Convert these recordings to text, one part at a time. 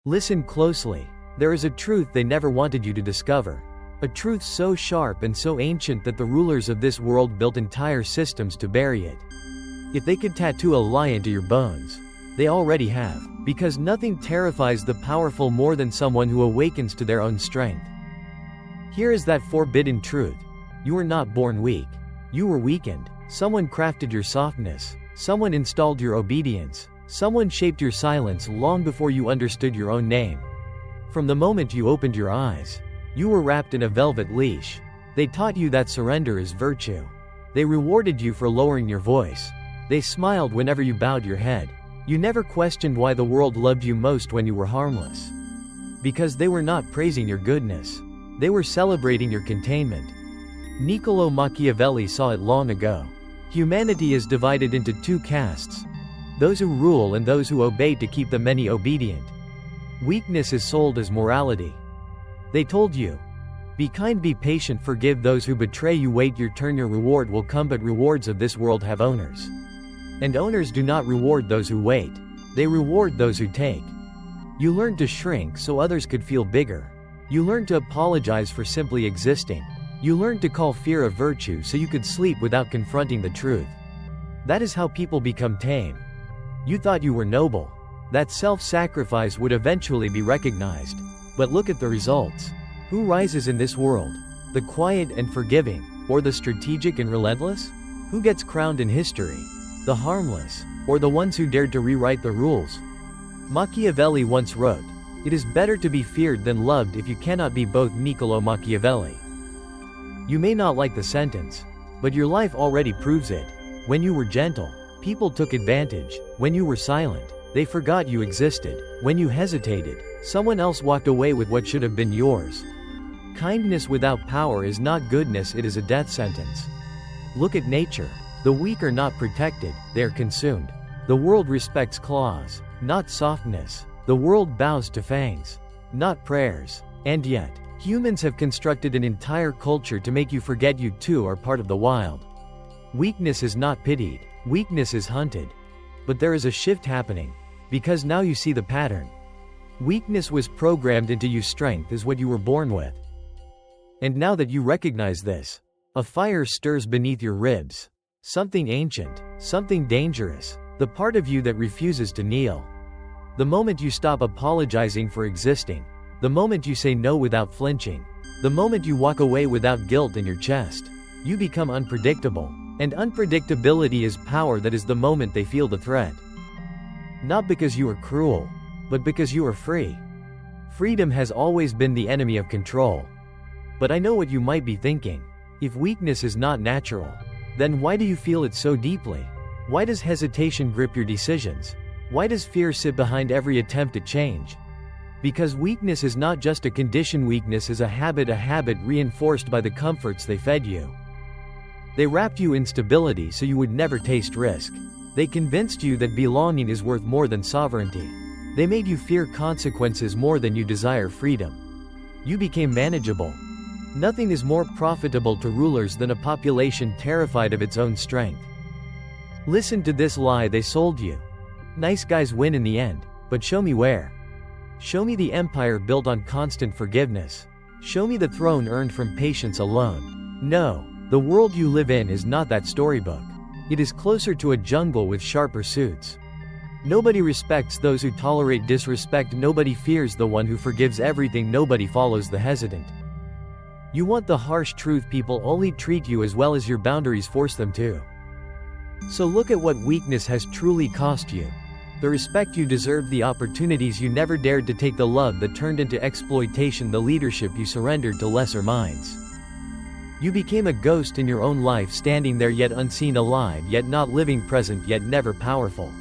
Listen closely. There is a truth they never wanted you to discover. A truth so sharp and so ancient that the rulers of this world built entire systems to bury it. If they could tattoo a lie into your bones, they already have, because nothing terrifies the powerful more than someone who awakens to their own strength. Here is that forbidden truth. You were not born weak. You were weakened. Someone crafted your softness. Someone installed your obedience. Someone shaped your silence long before you understood your own name. From the moment you opened your eyes, you were wrapped in a velvet leash. They taught you that surrender is virtue. They rewarded you for lowering your voice. They smiled whenever you bowed your head. You never questioned why the world loved you most when you were harmless. Because they were not praising your goodness. They were celebrating your containment. Niccolò Machiavelli saw it long ago. Humanity is divided into two castes. Those who rule and those who obey to keep the many obedient. Weakness is sold as morality. They told you, be kind, be patient, forgive those who betray you, wait your turn, your reward will come, but rewards of this world have owners. And owners do not reward those who wait. They reward those who take. You learned to shrink so others could feel bigger. You learned to apologize for simply existing. You learned to call fear a virtue so you could sleep without confronting the truth. That is how people become tame. You thought you were noble. That self-sacrifice would eventually be recognized. But look at the results. Who rises in this world? The quiet and forgiving, or the strategic and relentless? Who gets crowned in history? The harmless, or the ones who dared to rewrite the rules? Machiavelli once wrote, "It is better to be feared than loved if you cannot be both." Niccolò Machiavelli. You may not like the sentence, but your life already proves it. When you were gentle, people took advantage. When you were silent, they forgot you existed. When you hesitated, someone else walked away with what should have been yours. Kindness without power is not goodness, it is a death sentence. Look at nature. The weak are not protected, they are consumed. The world respects claws, not softness. The world bows to fangs, not prayers. And yet, humans have constructed an entire culture to make you forget you too are part of the wild. Weakness is not pitied, weakness is hunted. But there is a shift happening, because now you see the pattern. Weakness was programmed into you, strength is what you were born with. And now that you recognize this, a fire stirs beneath your ribs. Something ancient, something dangerous, the part of you that refuses to kneel. The moment you stop apologizing for existing, the moment you say no without flinching, the moment you walk away without guilt in your chest, you become unpredictable. And unpredictability is power. That is the moment they feel the threat. Not because you are cruel, but because you are free. Freedom has always been the enemy of control. But I know what you might be thinking. If weakness is not natural, then why do you feel it so deeply? Why does hesitation grip your decisions? Why does fear sit behind every attempt at change? Because weakness is not just a condition, weakness is a habit reinforced by the comforts they fed you. They wrapped you in stability so you would never taste risk. They convinced you that belonging is worth more than sovereignty. They made you fear consequences more than you desire freedom. You became manageable. Nothing is more profitable to rulers than a population terrified of its own strength. Listen to this lie they sold you. Nice guys win in the end, but show me where. Show me the empire built on constant forgiveness. Show me the throne earned from patience alone. No, the world you live in is not that storybook. It is closer to a jungle with sharp pursuits. Nobody respects those who tolerate disrespect. Nobody fears the one who forgives everything. Nobody follows the hesitant. You want the harsh truth. People only treat you as well as your boundaries force them to. So look at what weakness has truly cost you. The respect you deserved, the opportunities you never dared to take, the love that turned into exploitation, the leadership you surrendered to lesser minds. You became a ghost in your own life, standing there yet unseen, alive yet not living, present yet never powerful.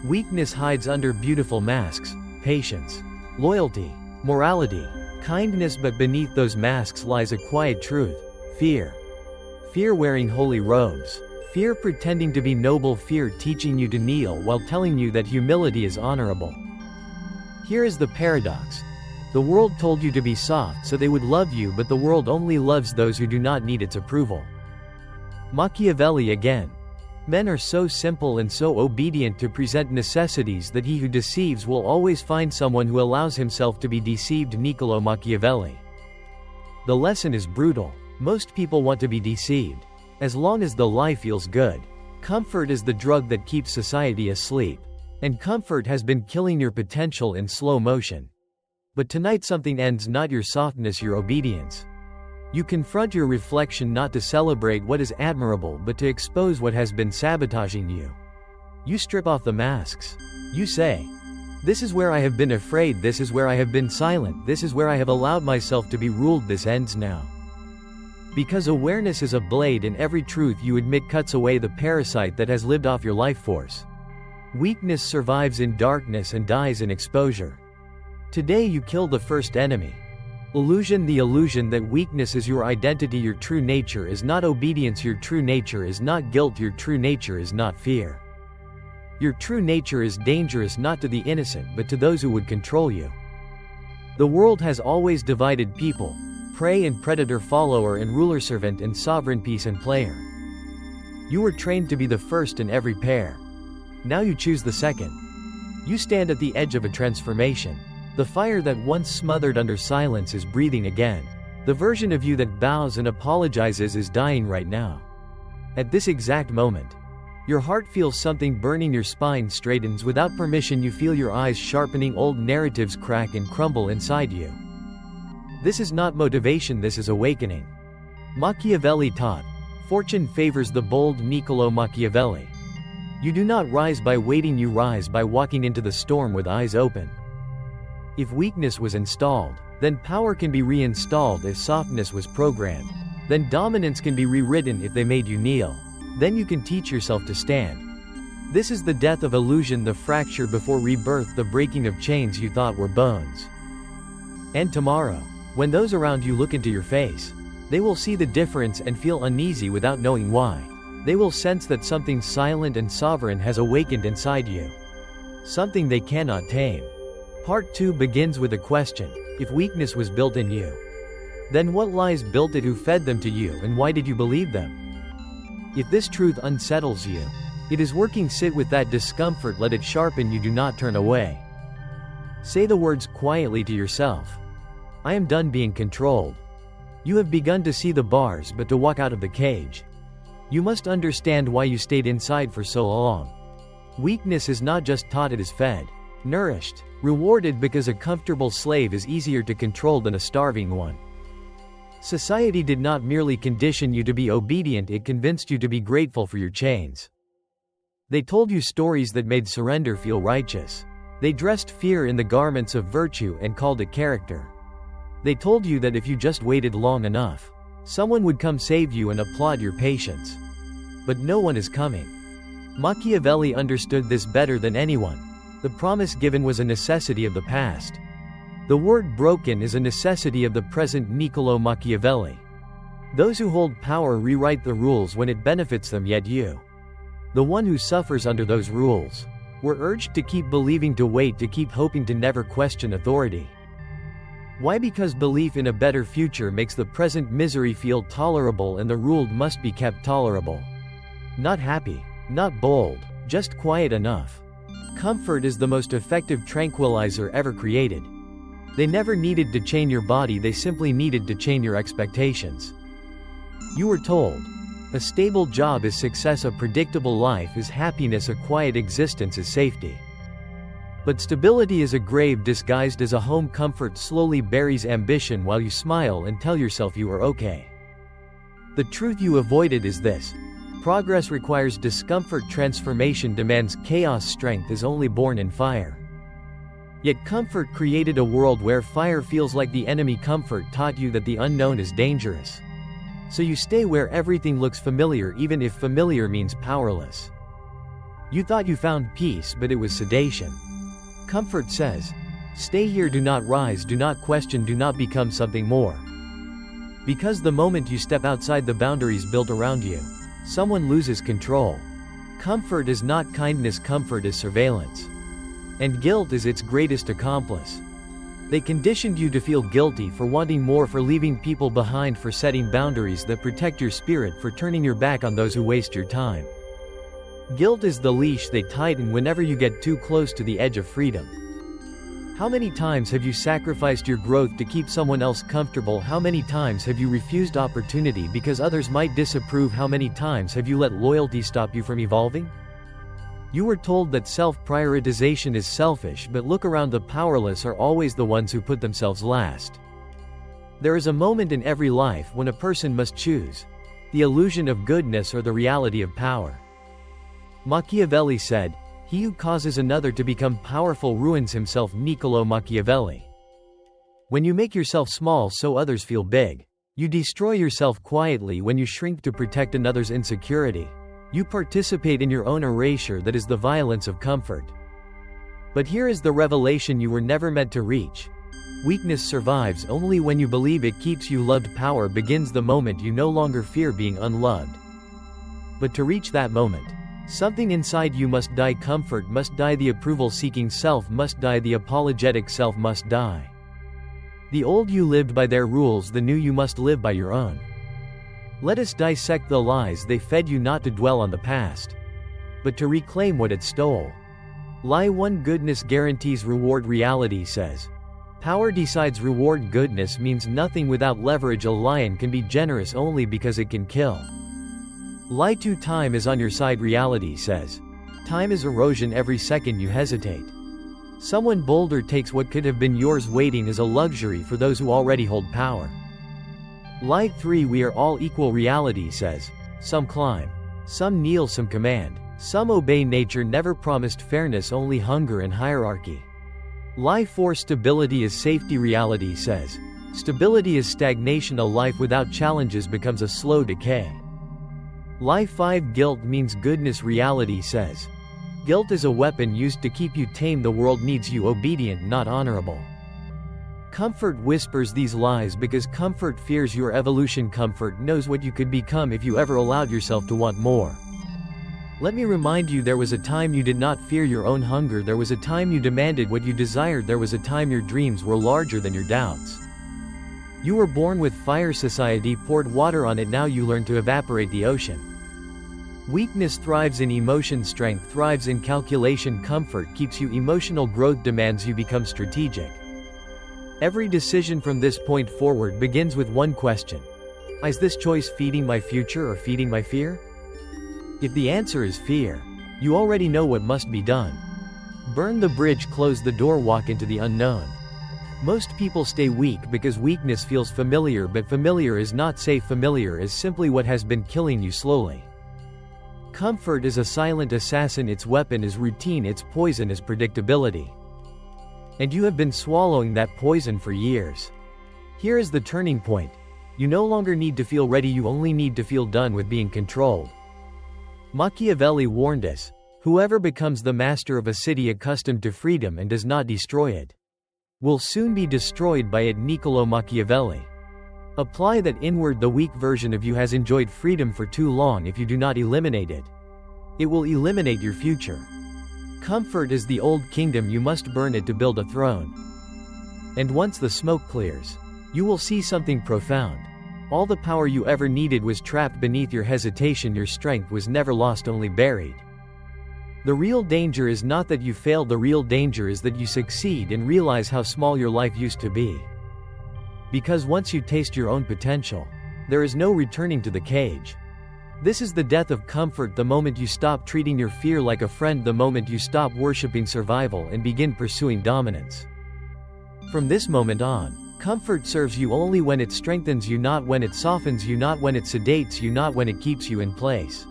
Weakness hides under beautiful masks: patience, loyalty, morality, kindness, but beneath those masks lies a quiet truth: fear. Fear wearing holy robes. Fear pretending to be noble. Fear teaching you to kneel while telling you that humility is honorable. Here is the paradox. The world told you to be soft so they would love you, but the world only loves those who do not need its approval. Machiavelli again. Men are so simple and so obedient to present necessities that he who deceives will always find someone who allows himself to be deceived. Niccolo Machiavelli. The lesson is brutal. Most people want to be deceived. As long as the lie feels good. Comfort is the drug that keeps society asleep. And comfort has been killing your potential in slow motion. But tonight something ends, not your softness, your obedience. You confront your reflection not to celebrate what is admirable but to expose what has been sabotaging you. You strip off the masks. You say, "This is where I have been afraid, this is where I have been silent, this is where I have allowed myself to be ruled, this ends now." Because awareness is a blade and every truth you admit cuts away the parasite that has lived off your life force. Weakness survives in darkness and dies in exposure. Today you kill the first enemy. Illusion, the illusion that weakness is your identity. Your true nature is not obedience, your true nature is not guilt, your true nature is not fear. Your true nature is dangerous not to the innocent but to those who would control you. The world has always divided people: prey and predator, follower and ruler, servant and sovereign, peace and player. You were trained to be the first in every pair. Now you choose the second. You stand at the edge of a transformation. The fire that once smothered under silence is breathing again. The version of you that bows and apologizes is dying right now. At this exact moment, your heart feels something burning, your spine straightens. Without permission you feel your eyes sharpening, old narratives crack and crumble inside you. This is not motivation, this is awakening. Machiavelli taught, "Fortune favors the bold." Niccolo Machiavelli. You do not rise by waiting, you rise by walking into the storm with eyes open. If weakness was installed, then power can be reinstalled. If softness was programmed, then dominance can be rewritten. If they made you kneel, then you can teach yourself to stand. This is the death of illusion, the fracture before rebirth, the breaking of chains you thought were bones. And tomorrow, when those around you look into your face, they will see the difference and feel uneasy without knowing why. They will sense that something silent and sovereign has awakened inside you. Something they cannot tame. Part 2 begins with a question. If weakness was built in you, then what lies built it? Who fed them to you and why did you believe them? If this truth unsettles you, it is working. Sit with that discomfort, let it sharpen you, do not turn away. Say the words quietly to yourself. I am done being controlled. You have begun to see the bars but to walk out of the cage. You must understand why you stayed inside for so long. Weakness is not just taught, it is fed, nourished, rewarded, because a comfortable slave is easier to control than a starving one. Society did not merely condition you to be obedient, it convinced you to be grateful for your chains. They told you stories that made surrender feel righteous. They dressed fear in the garments of virtue and called it character. They told you that if you just waited long enough, someone would come save you and applaud your patience. But no one is coming. Machiavelli understood this better than anyone. The promise given was a necessity of the past. The word broken is a necessity of the present. Niccolo Machiavelli. Those who hold power rewrite the rules when it benefits them, yet you, the one who suffers under those rules, were urged to keep believing, to wait, to keep hoping, to never question authority. Why? Because belief in a better future makes the present misery feel tolerable, and the ruled must be kept tolerable. Not happy, not bold, just quiet enough. Comfort is the most effective tranquilizer ever created. They never needed to chain your body, they simply needed to chain your expectations. You were told, a stable job is success, a predictable life is happiness, a quiet existence is safety. But stability is a grave disguised as a home. Comfort slowly buries ambition while you smile and tell yourself you are okay. The truth you avoided is this: progress requires discomfort, transformation demands chaos, strength is only born in fire. Yet comfort created a world where fire feels like the enemy. Comfort taught you that the unknown is dangerous. So you stay where everything looks familiar, even if familiar means powerless. You thought you found peace, but it was sedation. Comfort says, stay here, do not rise, do not question, do not become something more. Because the moment you step outside the boundaries built around you, someone loses control. Comfort is not kindness, comfort is surveillance. And guilt is its greatest accomplice. They conditioned you to feel guilty for wanting more, for leaving people behind, for setting boundaries that protect your spirit, for turning your back on those who waste your time. Guilt is the leash they tighten whenever you get too close to the edge of freedom. How many times have you sacrificed your growth to keep someone else comfortable? How many times have you refused opportunity because others might disapprove? How many times have you let loyalty stop you from evolving? You were told that self-prioritization is selfish, but look around, the powerless are always the ones who put themselves last. There is a moment in every life when a person must choose the illusion of goodness or the reality of power. Machiavelli said, "He who causes another to become powerful ruins himself." Niccolò Machiavelli. When you make yourself small so others feel big, you destroy yourself quietly. When you shrink to protect another's insecurity, you participate in your own erasure. That is the violence of comfort. But here is the revelation you were never meant to reach. Weakness survives only when you believe it keeps you loved. Power begins the moment you no longer fear being unloved. But to reach that moment, something inside you must die. Comfort must die. The approval-seeking self must die. The apologetic self must die. The old you lived by their rules, the new you must live by your own. Let us dissect the lies they fed you, not to dwell on the past, but to reclaim what it stole. Lie 1: goodness guarantees reward. Reality says power decides reward. Goodness means nothing without leverage. A lion can be generous only because it can kill. Lie 2: time is on your side. Reality says time is erosion. Every second you hesitate, someone bolder takes what could have been yours. Waiting is a luxury for those who already hold power. Lie 3: we are all equal. Reality says some climb, some kneel, some command, some obey. Nature never promised fairness, only hunger and hierarchy. Lie 4: stability is safety. Reality says stability is stagnation. A life without challenges becomes a slow decay. Lie 5: guilt means goodness. Reality says guilt is a weapon used to keep you tame. The world needs you obedient, not honorable. Comfort whispers these lies because comfort fears your evolution. Comfort knows what you could become if you ever allowed yourself to want more. Let me remind you, there was a time you did not fear your own hunger. There was a time you demanded what you desired. There was a time your dreams were larger than your doubts. You were born with fire. Society poured water on it. Now you learn to evaporate the ocean. Weakness thrives in emotion. Strength thrives in calculation. Comfort keeps you. Emotional growth demands you become strategic. Every decision from this point forward begins with one question: is this choice feeding my future or feeding my fear? If the answer is fear, you already know what must be done. Burn the bridge, close the door, walk into the unknown. Most people stay weak because weakness feels familiar, but familiar is not safe. Familiar is simply what has been killing you slowly. Comfort is a silent assassin. Its weapon is routine. Its poison is predictability. And you have been swallowing that poison for years. Here is the turning point. You no longer need to feel ready, you only need to feel done with being controlled. Machiavelli warned us, whoever becomes the master of a city accustomed to freedom and does not destroy it, will soon be destroyed by it. Niccolò Machiavelli. Apply that inward. The weak version of you has enjoyed freedom for too long. If you do not eliminate it, it will eliminate your future. Comfort is the old kingdom. You must burn it to build a throne. And once the smoke clears, you will see something profound. All the power you ever needed was trapped beneath your hesitation. Your strength was never lost, only buried. The real danger is not that you failed. The real danger is that you succeed and realize how small your life used to be. Because once you taste your own potential, there is no returning to the cage. This is the death of comfort. The moment you stop treating your fear like a friend, the moment you stop worshiping survival and begin pursuing dominance. From this moment on, comfort serves you only when it strengthens you, not when it softens you, not when it sedates you, not when it keeps you in place.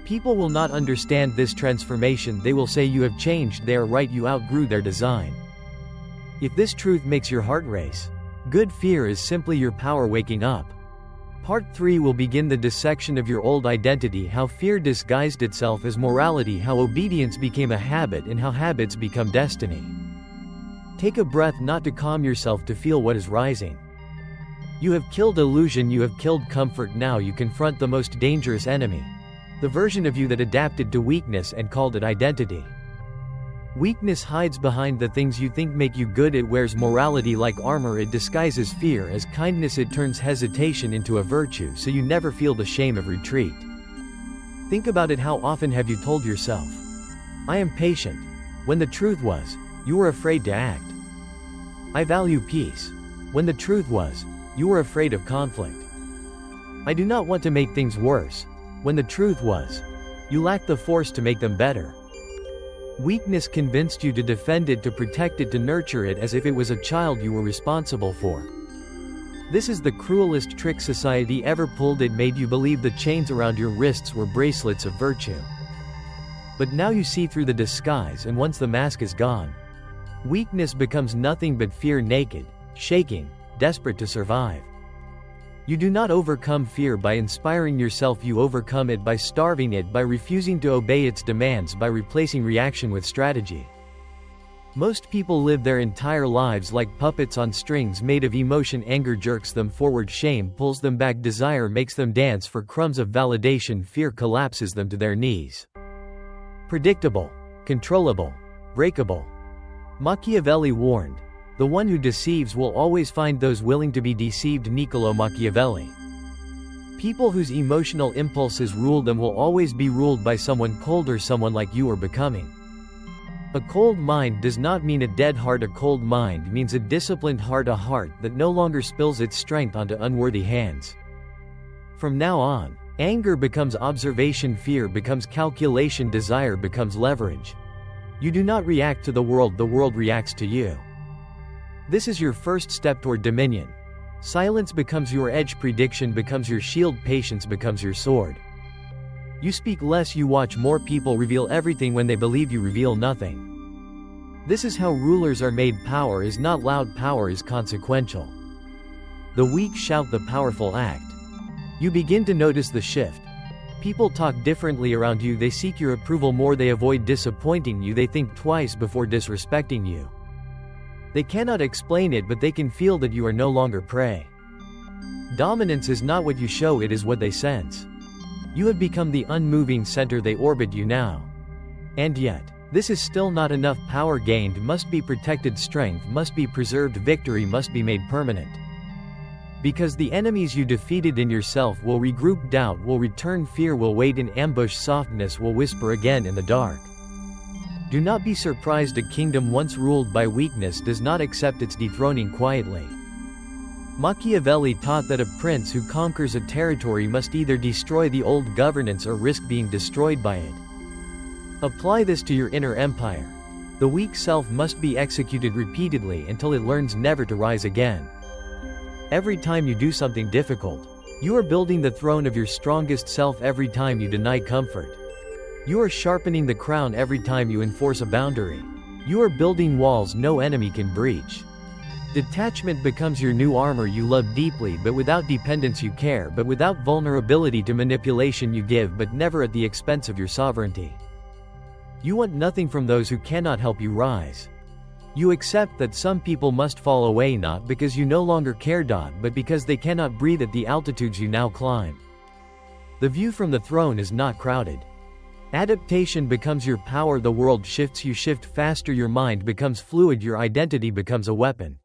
People will not understand this transformation. They will say you have changed. They are right, you outgrew their design. If this truth makes your heart race, good fear is simply your power waking up. Part 3 will begin the dissection of your old identity, how fear disguised itself as morality, how obedience became a habit, and how habits become destiny. Take a breath, not to calm yourself, to feel what is rising. You have killed illusion, you have killed comfort. Now you confront the most dangerous enemy, the version of you that adapted to weakness and called it identity. Weakness hides behind the things you think make you good. It wears morality like armor. It disguises fear as kindness. It turns hesitation into a virtue, so you never feel the shame of retreat. Think about it. How often have you told yourself, I am patient, when the truth was, you were afraid to act? I value peace, when the truth was, you were afraid of conflict. I do not want to make things worse, when the truth was, you lacked the force to make them better. Weakness convinced you to defend it, to protect it, to nurture it as if it was a child you were responsible for. This is the cruelest trick society ever pulled. It made you believe the chains around your wrists were bracelets of virtue. But now you see through the disguise, and once the mask is gone, weakness becomes nothing but fear, naked, shaking, desperate to survive. You do not overcome fear by inspiring yourself, you overcome it by starving it, by refusing to obey its demands, by replacing reaction with strategy. Most people live their entire lives like puppets on strings made of emotion. Anger jerks them forward, shame pulls them back, desire makes them dance for crumbs of validation, fear collapses them to their knees. Predictable, controllable, breakable. Machiavelli warned, the one who deceives will always find those willing to be deceived. Niccolò Machiavelli. People whose emotional impulses rule them will always be ruled by someone colder, someone like you are becoming. A cold mind does not mean a dead heart. A cold mind means a disciplined heart, a heart that no longer spills its strength onto unworthy hands. From now on, anger becomes observation, fear becomes calculation, desire becomes leverage. You do not react to the world reacts to you. This is your first step toward dominion. Silence becomes your edge, prediction becomes your shield, patience becomes your sword. You speak less, you watch more. People reveal everything when they believe you reveal nothing. This is how rulers are made. Power is not loud, power is consequential. The weak shout, the powerful act. You begin to notice the shift. People talk differently around you, they seek your approval more, they avoid disappointing you, they think twice before disrespecting you. They cannot explain it, but they can feel that you are no longer prey. Dominance is not what you show, it is what they sense. You have become the unmoving center, they orbit you now. And yet, this is still not enough. Power gained must be protected, strength must be preserved, victory must be made permanent. Because the enemies you defeated in yourself will regroup, doubt will return, fear will wait in ambush, softness will whisper again in the dark. Do not be surprised, a kingdom once ruled by weakness does not accept its dethroning quietly. Machiavelli taught that a prince who conquers a territory must either destroy the old governance or risk being destroyed by it. Apply this to your inner empire. The weak self must be executed repeatedly until it learns never to rise again. Every time you do something difficult, you are building the throne of your strongest self. Every time you deny comfort, you are sharpening the crown. Every time you enforce a boundary, you are building walls no enemy can breach. Detachment becomes your new armor. You love deeply, but without dependence. You care, but without vulnerability to manipulation. You give, but never at the expense of your sovereignty. You want nothing from those who cannot help you rise. You accept that some people must fall away, not because you no longer care, but because they cannot breathe at the altitudes you now climb. The view from the throne is not crowded. Adaptation becomes your power. The world shifts, you shift faster. Your mind becomes fluid. Your identity becomes a weapon,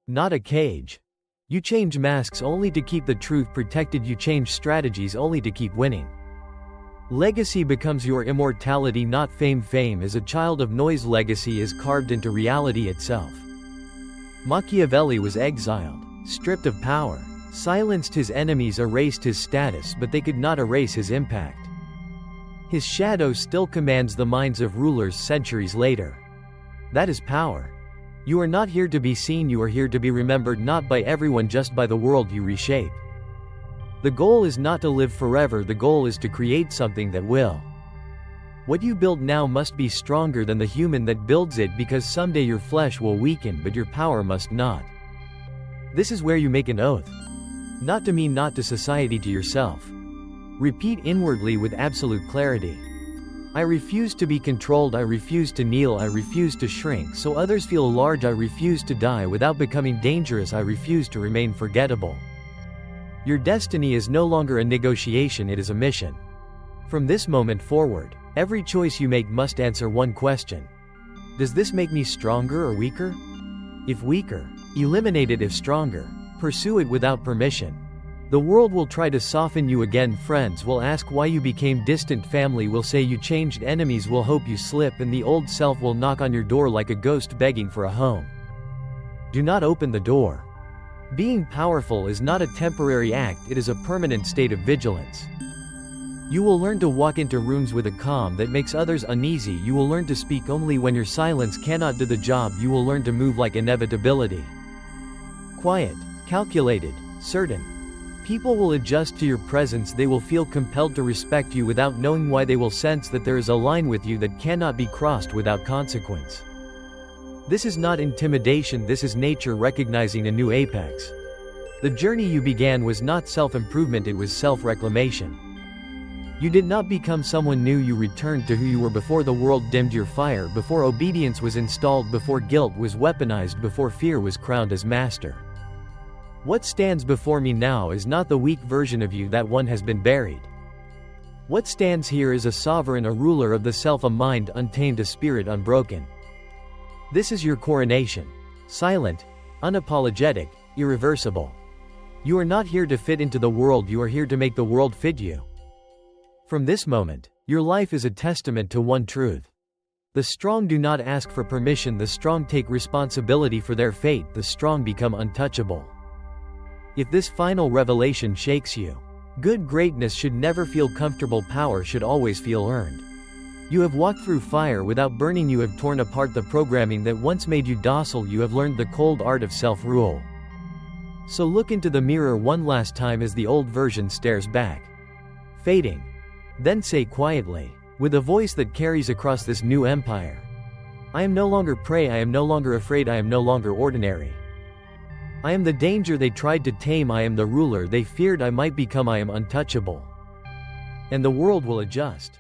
not a cage. You change masks only to keep the truth protected. You change strategies only to keep winning. Legacy becomes your immortality, not fame. Fame is a child of noise. Legacy is carved into reality itself. Machiavelli was exiled, stripped of power, silenced his enemies, erased his status, but they could not erase his impact. His shadow still commands the minds of rulers centuries later. That is power. You are not here to be seen, you are here to be remembered, not by everyone, just by the world you reshape. The goal is not to live forever, the goal is to create something that will. What you build now must be stronger than the human that builds it, because someday your flesh will weaken, but your power must not. This is where you make an oath. Not to me, not to society, to yourself. Repeat inwardly with absolute clarity. I refuse to be controlled, I refuse to kneel, I refuse to shrink so others feel large, I refuse to die without becoming dangerous, I refuse to remain forgettable. Your destiny is no longer a negotiation, it is a mission. From this moment forward, every choice you make must answer one question. Does this make me stronger or weaker? If weaker, eliminate it. If stronger, pursue it without permission. The world will try to soften you again. Friends will ask why you became distant. Family will say you changed. Enemies will hope you slip, and the old self will knock on your door like a ghost begging for a home. Do not open the door. Being powerful is not a temporary act, it is a permanent state of vigilance. You will learn to walk into rooms with a calm that makes others uneasy. You will learn to speak only when your silence cannot do the job. You will learn to move like inevitability. Quiet, calculated, certain. People will adjust to your presence. They will feel compelled to respect you without knowing why. They will sense that there is a line with you that cannot be crossed without consequence. This is not intimidation, this is nature recognizing a new apex. The journey you began was not self-improvement, it was self-reclamation. You did not become someone new, you returned to who you were before the world dimmed your fire, before obedience was installed, before guilt was weaponized, before fear was crowned as master. What stands before me now is not the weak version of you, that one has been buried. What stands here is a sovereign, a ruler of the self, a mind untamed, a spirit unbroken. This is your coronation. Silent, unapologetic, irreversible. You are not here to fit into the world, you are here to make the world fit you. From this moment, your life is a testament to one truth. The strong do not ask for permission, the strong take responsibility for their fate, the strong become untouchable. If this final revelation shakes you, good greatness should never feel comfortable, power should always feel earned. You have walked through fire without burning, you have torn apart the programming that once made you docile, you have learned the cold art of self-rule. So look into the mirror one last time as the old version stares back, fading. Then say quietly, with a voice that carries across this new empire, I am no longer prey, I am no longer afraid, I am no longer ordinary. I am the danger they tried to tame, I am the ruler they feared I might become, I am untouchable. And the world will adjust.